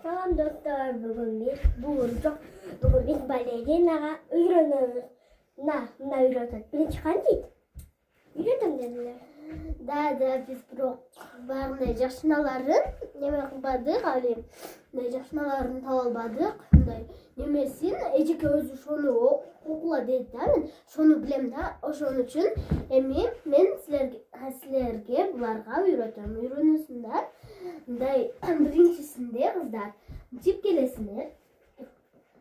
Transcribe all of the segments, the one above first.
Салам доктор, бүгін біз балеринаға үйренеміз. Мына үйретеді. Бірінші қандай? Үйретем деділер. Да, біз бағындай жақшыналарын неме қылбадық, әлем. Жақшыналарын тауалбадық. Немесін, әжеке өзі шоны оқыла деді да, мен шоны білем да, ошон үшін мен сілерге бұларға үйретем. Үйренесіңдер. Біріншісінде қыздар, мынтип келесіңдер.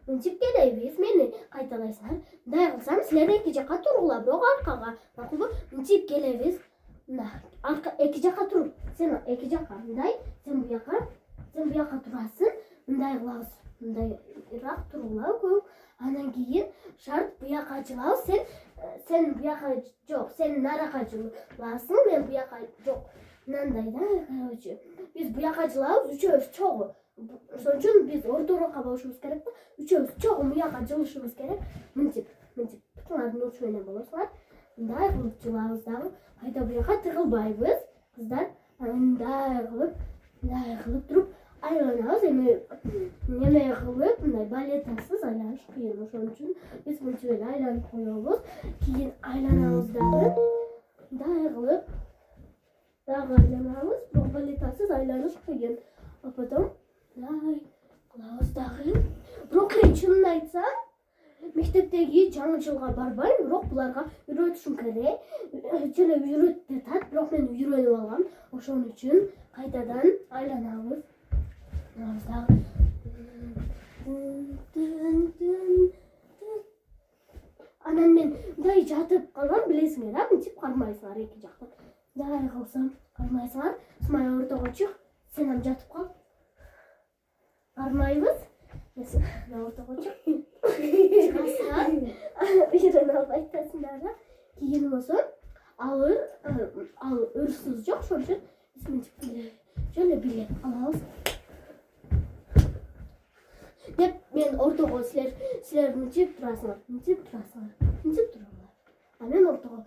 Мынтип келейбіз, мені қайталайсыңдар. Мындай қылсам, сілер екі жаққа тұрғыла, бірақ арқаға. Мақұл ба? Мынтип келебіз. Екі жаққа тұрып, сен екі жаққа, мындай, сен бұл жаққа тұрасың, мындай қылауыз. Мындай ирақ тұрғылау көп. Анан кейін шарт бұл жаққа жылау, сен бұл жаққа жоқ, сен нараға жыласың, мен бұл жаққа жоқ. Мынандай да, короче. Biz bu yaka жылабыз, үчөөбүз чогуу. Ошон үчүн биз орторокко болушубуз керек да. Үчөөбүз чогуу буяка жылышыбыз керек. Мынтип. Бутуңардын учу менен болосуңар. Мындай кылып жылабыз дагы. Кайта буяка тыгылбайбыз. Кыздар мындай кылып туруп айланабыз. Эми неме кылып, мындай балетасыз айланыш кыйын. Ошон үчүн биз мынтип эле айланып коебуз. Кийин айланабыз дагы. Мындай кылып дагы айланабыз. Балетасыз айланыш кыйын. А потом кылабыз дагы. Бирок мен чынын айтсам, мектептеги жаңы жылга барбайм, бирок буларга үйрөтүшүм керек. Желе үйрөтүп атат, бирок мен үйрөнүп алгам. Ошон үчүн кайтадан айланабыз. Анан мен мындай жатып калгам, билесиңер, мынтип кармайсыңар эки жактан. Мындай кылсам кармайсыңар, Смай ортого чык, сен ам жатып кал. Кармайбыз. Мен ортого чык. Чыгасың. Үйрөнүп албайт атасыңдар да. Кийин болсо, ал өрсүз жок, ошон үчүн биз мынтип жоле биле алабыз. Деп мен ортого силер мынтип турасыңар. Тураңар. А мен ортого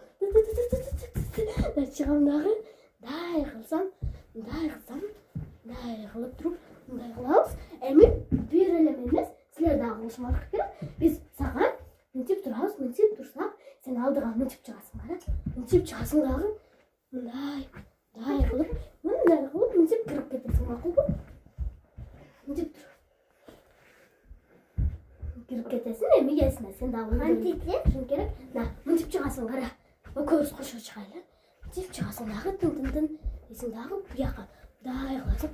чыгам дагы. Мындай кылсам, мындай кылып туруп, мындай кылабыз. Эми бир эле эмес, силер дагы кылышыңар керек. Биз сага мынтип турабыз, мынтип турсак, сен алдыга мынтип чыгасың, мынтип чыгасың дагы. Мындай кылып, мынтип кирип кетесиң, макулбу? Мынтип тур. Кирип кетесиң, эми келсиңер, сен дагы мынтип керек. Мынтип чыгасың, кара. Экөөбүз кошо чыгайлы. Мынтип чыгасың дагы, тын. Эсиң дагы буяка. Мындай кыласың.